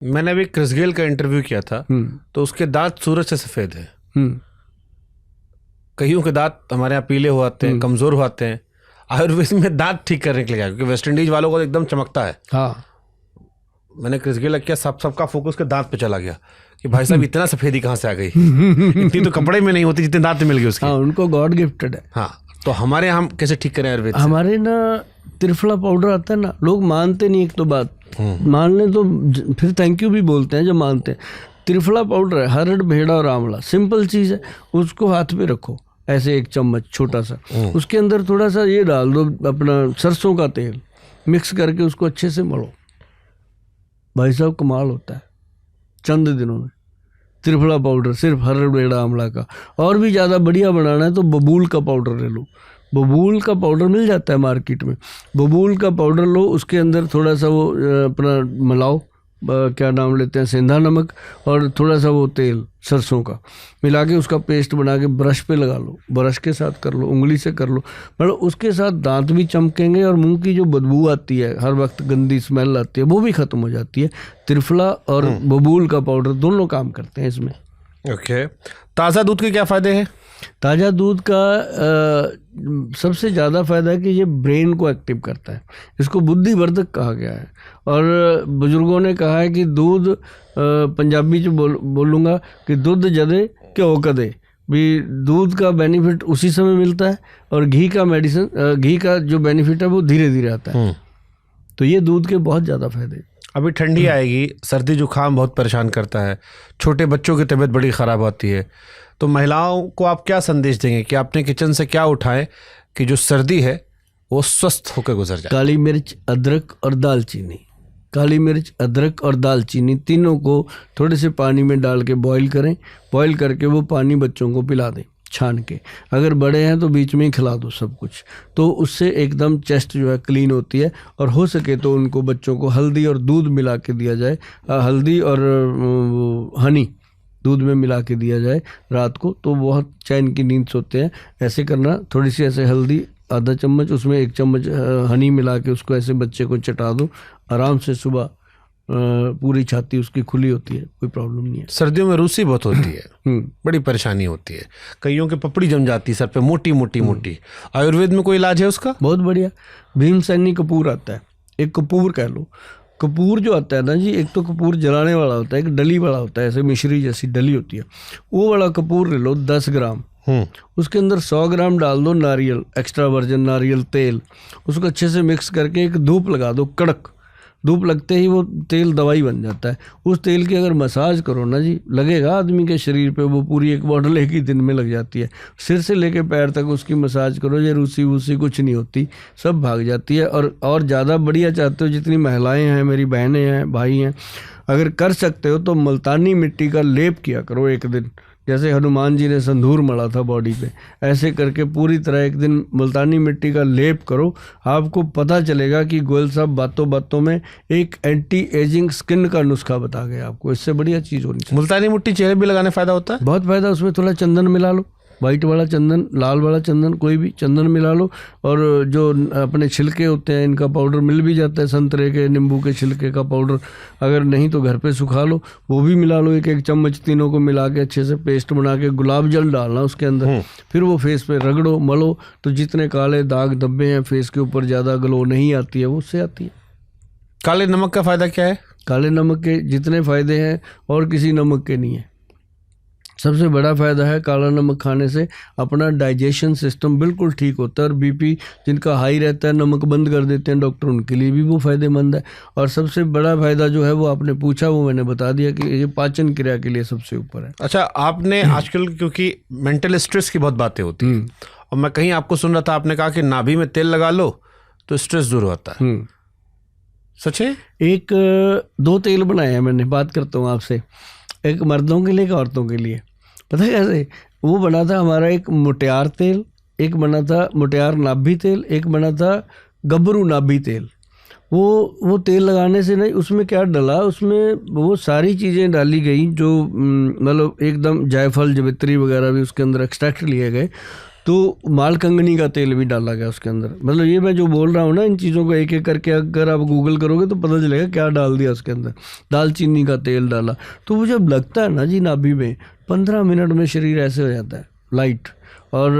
मैंने अभी Chris Gayle का इंटरव्यू किया था, तो उसके दांत सूरज से सफेद है। कईयों के दांत हमारे यहाँ पीले हो आते हैं, कमजोर हो आते हैं। आयुर्वेद में दांत ठीक करने के लिए, क्योंकि वेस्ट इंडीज वालों को एकदम चमकता है। हाँ, मैंने क्रिस गेल किया, सबका फोकस के दांत पे चला गया कि भाई साहब इतना सफेदी कहाँ से आ गई। इतनी तो कपड़े में नहीं होती जितने दांत में मिल गए उसके। हाँ, उनको गॉड गिफ्टेड है। हाँ, तो हमारे यहाँ हम कैसे ठीक करें आयुर्वेद से? हमारे ना त्रिफला पाउडर आता है ना, लोग मानते नहीं। एक तो बात मान लें तो फिर थैंक यू भी बोलते हैं जब मानते हैं। त्रिफला पाउडर है, हरड़, भेड़ा और आंवला, सिंपल चीज़ है। उसको हाथ पे रखो ऐसे, एक चम्मच छोटा सा, उसके अंदर थोड़ा सा ये डाल दो अपना सरसों का तेल, मिक्स करके उसको अच्छे से मलो। भाई साहब कमाल होता है चंद दिनों में। त्रिफला पाउडर सिर्फ हरड़, भेड़ा, आंवला का। और भी ज़्यादा बढ़िया बनाना है तो बबूल का पाउडर ले लो। बबूल का पाउडर मिल जाता है मार्केट में। बबूल का पाउडर लो, उसके अंदर थोड़ा सा वो अपना मिलाओ, क्या नाम लेते हैं, सेंधा नमक, और थोड़ा सा वो तेल सरसों का मिला के उसका पेस्ट बना के ब्रश पे लगा लो, ब्रश के साथ कर लो, उंगली से कर लो। मतलब उसके साथ दांत भी चमकेंगे और मुंह की जो बदबू आती है, हर वक्त गंदी स्मेल आती है, वो भी खत्म हो जाती है। त्रिफला और बबूल का पाउडर दोनों काम करते हैं इसमें। ओके, ताज़ा दूध के क्या फ़ायदे हैं? ताज़ा दूध का सबसे ज़्यादा फायदा है कि ये ब्रेन को एक्टिव करता है। इसको बुद्धिवर्धक कहा गया है। और बुजुर्गों ने कहा है कि दूध, पंजाबी जो बोलूँगा कि दूध जदे घ्यो कदे, भी दूध का बेनिफिट उसी समय मिलता है और घी का जो बेनिफिट है वो धीरे धीरे आता है। तो ये दूध के बहुत ज़्यादा फायदे। अभी ठंडी आएगी, सर्दी जुकाम बहुत परेशान करता है, छोटे बच्चों की तबीयत बड़ी ख़राब होती है, तो महिलाओं को आप क्या संदेश देंगे कि अपने किचन से क्या उठाएं कि जो सर्दी है वो स्वस्थ होकर गुजर जाए? काली मिर्च, अदरक और दालचीनी, काली मिर्च, अदरक और दालचीनी तीनों को थोड़े से पानी में डाल के बॉईल करें। बॉईल करके वो पानी बच्चों को पिला दें छान के। अगर बड़े हैं तो बीच में ही खिला दो सब कुछ, तो उससे एकदम चेस्ट जो है क्लीन होती है। और हो सके तो उनको बच्चों को हल्दी और दूध मिला के दिया जाए, हल्दी और हनी दूध में मिला के दिया जाए रात को, तो बहुत चैन की नींद सोते हैं। ऐसे करना, थोड़ी सी ऐसे हल्दी आधा चम्मच, उसमें 1 चम्मच हनी मिला के उसको ऐसे बच्चे को चटा दो, आराम से सुबह पूरी छाती उसकी खुली होती है, कोई प्रॉब्लम नहीं है। सर्दियों में रूसी बहुत होती है, बड़ी परेशानी होती है, कईयों के पपड़ी जम जाती है सर पे, मोटी मोटी मोटी। आयुर्वेद में कोई इलाज है उसका? बहुत बढ़िया, भीमसेनी कपूर आता है, एक कपूर कह लो। कपूर जो आता है ना जी, एक तो कपूर जलाने वाला होता है, एक डली वाला होता है, ऐसे मिश्री जैसी डली होती है, वो वाला कपूर ले लो 10 ग्राम। उसके अंदर 100 ग्राम डाल दो नारियल, एक्स्ट्रा वर्जिन नारियल तेल, उसको अच्छे से मिक्स करके एक धूप लगा दो, कड़क धूप लगते ही वो तेल दवाई बन जाता है। उस तेल की अगर मसाज करो ना जी, लगेगा आदमी के शरीर पे वो पूरी एक बॉटल एक ही दिन में लग जाती है। सिर से लेके पैर तक उसकी मसाज करो, ये रूसी वूसी कुछ नहीं होती, सब भाग जाती है। और ज़्यादा बढ़िया चाहते हो, जितनी महिलाएं हैं, मेरी बहनें हैं, भाई हैं, अगर कर सकते हो तो मुल्तानी मिट्टी का लेप किया करो एक दिन, जैसे हनुमान जी ने संधूर मढ़ा था बॉडी पे, ऐसे करके पूरी तरह एक दिन मुल्तानी मिट्टी का लेप करो। आपको पता चलेगा कि गोयल साहब बातों बातों में एक एंटी एजिंग स्किन का नुस्खा बता गए आपको। इससे बढ़िया चीज़ होनी चाहिए। मुल्तानी मिट्टी चेहरे भी लगाने फ़ायदा होता है? बहुत फ़ायदा, उसमें थोड़ा चंदन मिला लो, वाइट वाला चंदन, लाल वाला चंदन, कोई भी चंदन मिला लो। और जो अपने छिलके होते हैं, इनका पाउडर मिल भी जाता है, संतरे के, नींबू के छिलके का पाउडर, अगर नहीं तो घर पे सुखा लो, वो भी मिला लो। 1-1 चम्मच तीनों को मिला के अच्छे से पेस्ट बना के, गुलाब जल डालना उसके अंदर, फिर वो फेस पे रगड़ो, मलो, तो जितने काले दाग धब्बे हैं फेस के ऊपर, ज़्यादा ग्लो नहीं आती है, वो उससे आती है। काले नमक का फ़ायदा क्या है? काले नमक के जितने फ़ायदे हैं और किसी नमक के नहीं है। सबसे बड़ा फ़ायदा है काला नमक खाने से अपना डाइजेशन सिस्टम बिल्कुल ठीक होता है। और बीपी जिनका हाई रहता है, नमक बंद कर देते हैं डॉक्टर, उनके लिए भी वो फ़ायदेमंद है। और सबसे बड़ा फ़ायदा जो है वो आपने पूछा, वो मैंने बता दिया कि ये पाचन क्रिया के लिए सबसे ऊपर है। अच्छा, आपने आजकल क्योंकि मेंटल स्ट्रेस की बहुत बातें होती हैं, और मैं कहीं आपको सुन रहा था, आपने कहा कि नाभि में तेल लगा लो तो स्ट्रेस दूर होता है। सच है? 2 तेल बनाए हैं मैंने, बात करता हूँ आपसे, एक मर्दों के लिए, एक औरतों के लिए। पता है कैसे? वो बना था हमारा एक मुटियार तेल, एक बना था मुटियार नाभि तेल, एक बना था गबरू नाभि तेल। वो तेल लगाने से नहीं, उसमें क्या डला, उसमें वो सारी चीज़ें डाली गई जो मतलब एकदम जायफल, जवित्री वगैरह भी उसके अंदर एक्सट्रैक्ट लिए गए। तो मालकंगनी का तेल भी डाला गया उसके अंदर। मतलब ये मैं जो बोल रहा हूँ ना, इन चीज़ों को एक एक करके अगर आप गूगल करोगे तो पता चलेगा क्या डाल दिया उसके अंदर। दालचीनी का तेल डाला। तो वो जब लगता है ना जी नाभि में, 15 मिनट में शरीर ऐसे हो जाता है लाइट। और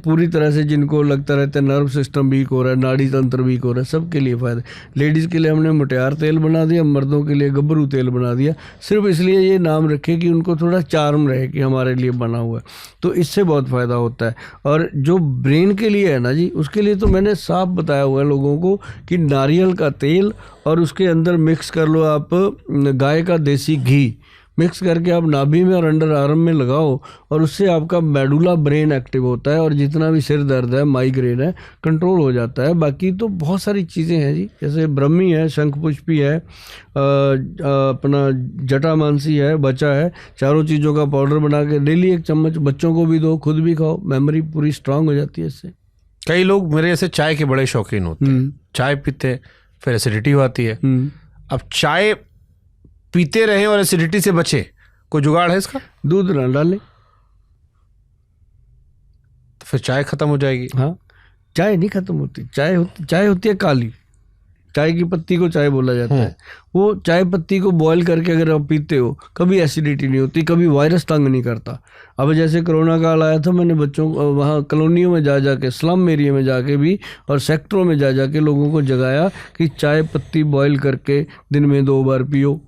पूरी तरह से जिनको लगता रहता है नर्व सिस्टम वीक हो रहा है, नाड़ी तंत्र वीक हो रहा है, सबके लिए फ़ायदा। लेडीज़ के लिए हमने मुटियार तेल बना दिया, मर्दों के लिए गबरू तेल बना दिया, सिर्फ इसलिए ये नाम रखे कि उनको थोड़ा चार्म रहे कि हमारे लिए बना हुआ है। तो इससे बहुत फ़ायदा होता है। और जो ब्रेन के लिए है ना जी, उसके लिए तो मैंने साफ बताया हुआ है लोगों को कि नारियल का तेल और उसके अंदर मिक्स कर लो आप गाय का देसी घी, मिक्स करके आप नाभि में और अंडर आर्म में लगाओ, और उससे आपका मेडुला ब्रेन एक्टिव होता है और जितना भी सिर दर्द है, माइग्रेन है, कंट्रोल हो जाता है। बाकी तो बहुत सारी चीज़ें हैं जी, जैसे ब्रह्मी है, शंखपुष्पी है, अपना जटामांसी है, बचा है, चारों चीज़ों का पाउडर बना के डेली 1 चम्मच बच्चों को भी दो, खुद भी खाओ, मेमोरी पूरी स्ट्रांग हो जाती है इससे। कई लोग मेरे ऐसे चाय के बड़े शौकीन होते हैं, चाय पीते हैं फिर एसिडिटी होती है। अब चाय पीते रहें और एसिडिटी से बचे, कोई जुगाड़ है इसका? दूध ना डालें तो फिर चाय खत्म हो जाएगी। हाँ, चाय नहीं खत्म होती। चाय होती है काली, चाय की पत्ती को चाय बोला जाता है। वो चाय पत्ती को बॉयल करके अगर आप पीते हो, कभी एसिडिटी नहीं होती, कभी वायरस तंग नहीं करता। अब जैसे कोरोना काल आया था, मैंने बच्चों को वहाँ कॉलोनियों में जा जाके, स्लम एरिया में जाके भी और सेक्टरों में जा जाके लोगों को जगाया कि चाय पत्ती बॉयल करके दिन में 2 बार पियो,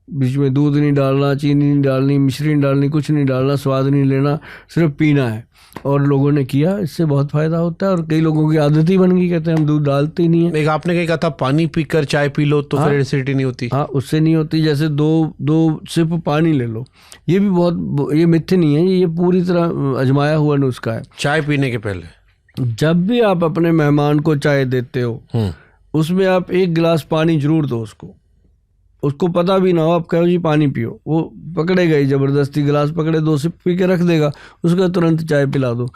बीच में दूध नहीं डालना, चीनी नहीं डालनी, मिश्री नहीं डालनी, कुछ नहीं डालना, स्वाद नहीं लेना, सिर्फ पीना है। और लोगों ने किया, इससे बहुत फ़ायदा होता है। और कई लोगों की आदत ही बन गई, कहते हैं हम दूध डालते ही नहीं है। एक आपने कहीं कहा था पानी पीकर चाय पी लो तो फिर एसिडिटी नहीं होती। हाँ, उससे नहीं होती। जैसे दो सिप पानी ले लो, ये भी बहुत, ये मिथ्य नहीं है, ये पूरी तरह आजमाया हुआ नुस्खा है। चाय पीने के पहले जब भी आप अपने मेहमान को चाय देते हो, उसमें आप 1 गिलास पानी जरूर दो उसको पता भी ना हो, आप कहो जी पानी पियो, वो पकड़ेगा ही जबरदस्ती, गिलास पकड़े 2 सिप पी के रख देगा, उसका तुरंत चाय पिला दो।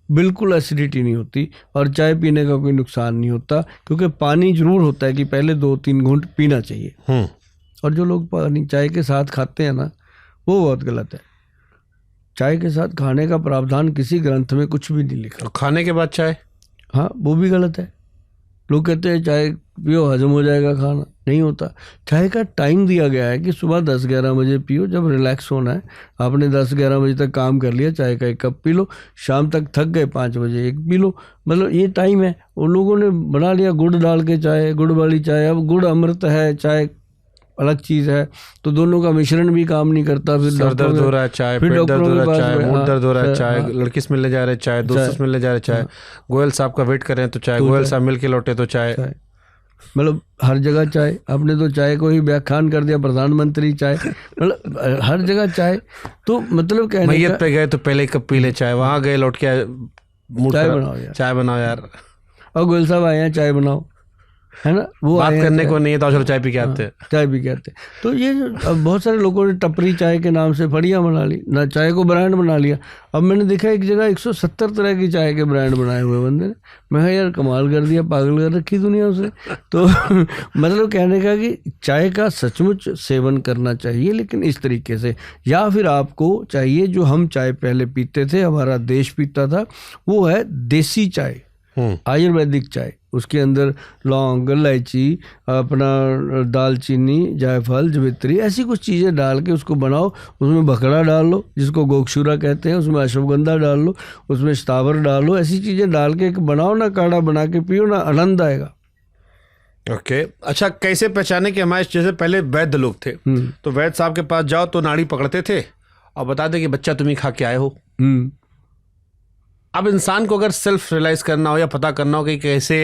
बिल्कुल एसिडिटी नहीं होती और चाय पीने का कोई नुकसान नहीं होता, क्योंकि पानी जरूर होता है कि पहले 2-3 घूंट पीना चाहिए। और जो लोग पानी चाय के साथ खाते हैं ना, वो बहुत गलत है। चाय के साथ खाने का प्रावधान किसी ग्रंथ में कुछ भी नहीं लिखा। खाने के बाद चाय, हाँ, वो भी गलत है। लोग कहते हैं चाय पियो हजम हो जाएगा खाना, नहीं होता। चाय का टाइम दिया गया है कि सुबह 10-11 बजे पियो, जब रिलैक्स होना है। आपने 10-11 बजे तक काम कर लिया, चाय का 1 कप पी लो, शाम तक थक गए 5 बजे 1 पी लो, मतलब ये टाइम है। उन लोगों ने बना लिया गुड़ डाल के चाय, गुड़ वाली चाय। अब गुड़ अमृत है, चाय अलग चीज़ है, तो दोनों का मिश्रण भी काम नहीं करता। फिर सर दर्द हो रहा है चाय, पेट दर्द हो रहा है चाय, मूड दर्द हो रहा है चाय, लड़की से मिलने जा रहे चाय, दोस्तों से मिलने जा रहे चाय, गोयल साहब का वेट कर रहे हैं तो चाय, गोयल साहब मिल के लौटे तो चाय, मतलब हर जगह चाय। आपने तो चाय को ही व्याख्यान कर दिया, प्रधानमंत्री चाय, मतलब हर जगह चाय। तो मतलब कहने मैयत पे गए तो पहले 1 कप पी ले चाय, वहाँ गए लौट के चाय बनाओ यार, चाय बनाओ यार, और गोयल साहब आए हैं चाय बनाओ, है ना, वो बात करने को नहीं है तो चलो चाय पी के आते हैं, चाय पी के आते। तो ये अब बहुत सारे लोगों ने टपरी चाय के नाम से फड़ियाँ बना ली ना, चाय को ब्रांड बना लिया। अब मैंने देखा एक जगह 170 तरह की चाय के ब्रांड बनाए हुए बंदे ने। मैं कहा यार कमाल कर दिया, पागल कर रखी दुनिया उसे। तो मतलब कहने का कि चाय का सचमुच सेवन करना चाहिए, लेकिन इस तरीके से। या फिर आपको चाहिए जो हम चाय पहले पीते थे, हमारा देश पीता था, वो है देसी चाय, आयुर्वेदिक चाय। उसके अंदर लौंग, इलायची, अपना दालचीनी, जायफल, जवित्री, ऐसी कुछ चीज़ें डाल के उसको बनाओ। उसमें भकड़ा डाल लो, जिसको गोक्षूरा कहते हैं, उसमें अश्वगंधा डाल लो, उसमें स्थावर डाल लो, ऐसी चीज़ें डाल के एक बनाओ ना, काढ़ा बना के पियो ना, आनंद आएगा। ओके अच्छा, कैसे पहचाने कि हमारे जैसे पहले वैद्य लोग थे, तो वैद्य साहब के पास जाओ तो नाड़ी पकड़ते थे और बता दे कि बच्चा तुम ही खा के आए हो। अब इंसान को अगर सेल्फ रियलाइज करना हो या पता करना हो कि कैसे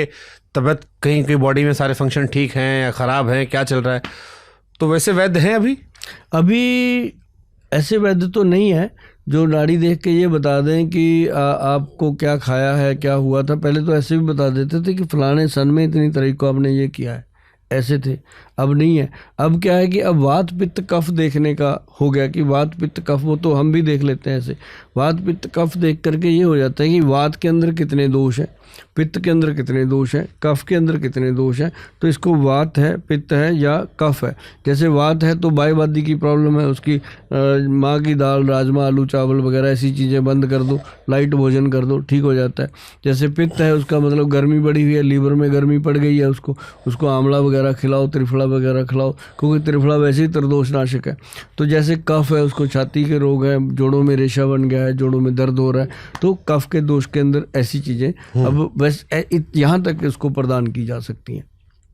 तबीयत, कहीं की बॉडी में सारे फंक्शन ठीक हैं या ख़राब हैं, क्या चल रहा है, तो वैसे वैद्य हैं अभी ऐसे वैद्य तो नहीं है जो नाड़ी देख के ये बता दें कि आपको क्या खाया है, क्या हुआ था। पहले तो ऐसे भी बता देते थे कि फलाने सन में इतनी तारीख को आपने ये किया है, ऐसे थे। अब नहीं है। अब क्या है कि अब वात पित्त कफ देखने का हो गया कि वात पित्त कफ, वो तो हम भी देख लेते हैं ऐसे। वात पित्त कफ देख करके ये हो जाता है कि वात के अंदर कितने दोष हैं, पित्त के अंदर कितने दोष हैं, कफ के अंदर कितने दोष हैं। तो इसको वात है, पित्त है या कफ है। जैसे वात है तो बाईवादी की प्रॉब्लम है, उसकी माँ की दाल, राजमा, आलू, चावल वगैरह ऐसी चीज़ें बंद कर दो, लाइट भोजन कर दो, ठीक हो जाता है। जैसे पित्त है, उसका मतलब गर्मी बढ़ी हुई है, लीवर में गर्मी पड़ गई है, उसको आंवला वगैरह खिलाओ, त्रिफला वगैरह खिलाओ, क्योंकि त्रिफला वैसे ही त्रिदोषनाशक है। तो जैसे कफ है, उसको छाती के रोग है, जोड़ों में रेशा बन गया है, जोड़ों में दर्द हो रहा है, तो कफ के दोष के अंदर ऐसी चीज़ें अब बस यहाँ तक इसको प्रदान की जा सकती हैं।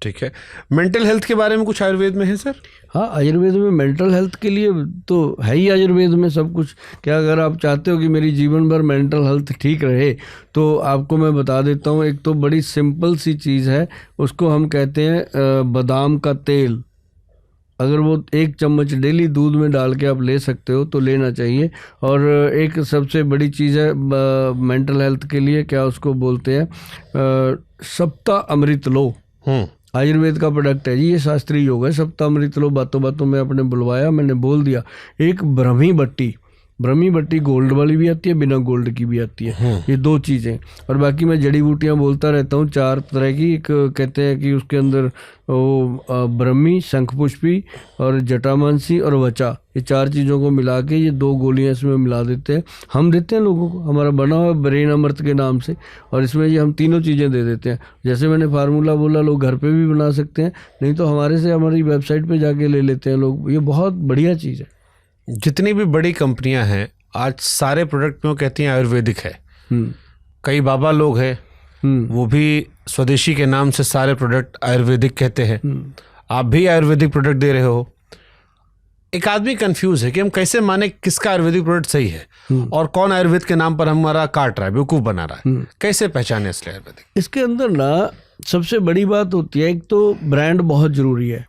ठीक है। मेंटल हेल्थ के बारे में कुछ आयुर्वेद में है सर? हाँ, आयुर्वेद में मेंटल हेल्थ के लिए तो है ही आयुर्वेद में सब कुछ। क्या अगर आप चाहते हो कि मेरी जीवन भर मेंटल हेल्थ ठीक रहे तो आपको मैं बता देता हूँ। एक तो बड़ी सिंपल सी चीज़ है, उसको हम कहते हैं बादाम का तेल। अगर वो 1 चम्मच डेली दूध में डाल के आप ले सकते हो तो लेना चाहिए। और एक सबसे बड़ी चीज़ है मेंटल हेल्थ के लिए, क्या उसको बोलते हैं, सप्ताह अमृत लो। आयुर्वेद का प्रोडक्ट है जी, ये शास्त्रीय योग है। सप्ताह अमृत लो, बातों बातों में आपने बुलवाया, मैंने बोल दिया। एक ब्रह्मी बट्टी गोल्ड वाली भी आती है, बिना गोल्ड की भी आती है, ये 2 चीज़ें। और बाकी मैं जड़ी बूटियाँ बोलता रहता हूँ, 4 तरह की। एक कहते हैं कि उसके अंदर वो ब्रह्मी, शंखपुष्पी और जटामानसी और वचा, ये 4 चीज़ों को मिला के ये 2 गोलियाँ इसमें मिला देते हैं। हम देते हैं लोगों को, हमारा बना हुआ ब्रेन अमृत के नाम से, और इसमें ये हम तीनों चीज़ें दे देते हैं। जैसे मैंने फार्मूला बोला, लोग घर पे भी बना सकते हैं, नहीं तो हमारे से हमारी वेबसाइट पे जाके ले लेते हैं लोग। ये बहुत बढ़िया चीज़ है। जितनी भी बड़ी कंपनियां हैं आज सारे प्रोडक्ट में वो कहती हैं आयुर्वेदिक है। कई बाबा लोग हैं, वो भी स्वदेशी के नाम से सारे प्रोडक्ट आयुर्वेदिक कहते हैं। आप भी आयुर्वेदिक प्रोडक्ट दे रहे हो। एक आदमी कंफ्यूज है कि हम कैसे माने किसका आयुर्वेदिक प्रोडक्ट सही है और कौन आयुर्वेद के नाम पर हमारा काट रहा है, बेवकूफ़ बना रहा है। कैसे पहचाने इसलिए आयुर्वेदिक? इसके अंदर ना सबसे बड़ी बात होती है, एक तो ब्रांड बहुत ज़रूरी है।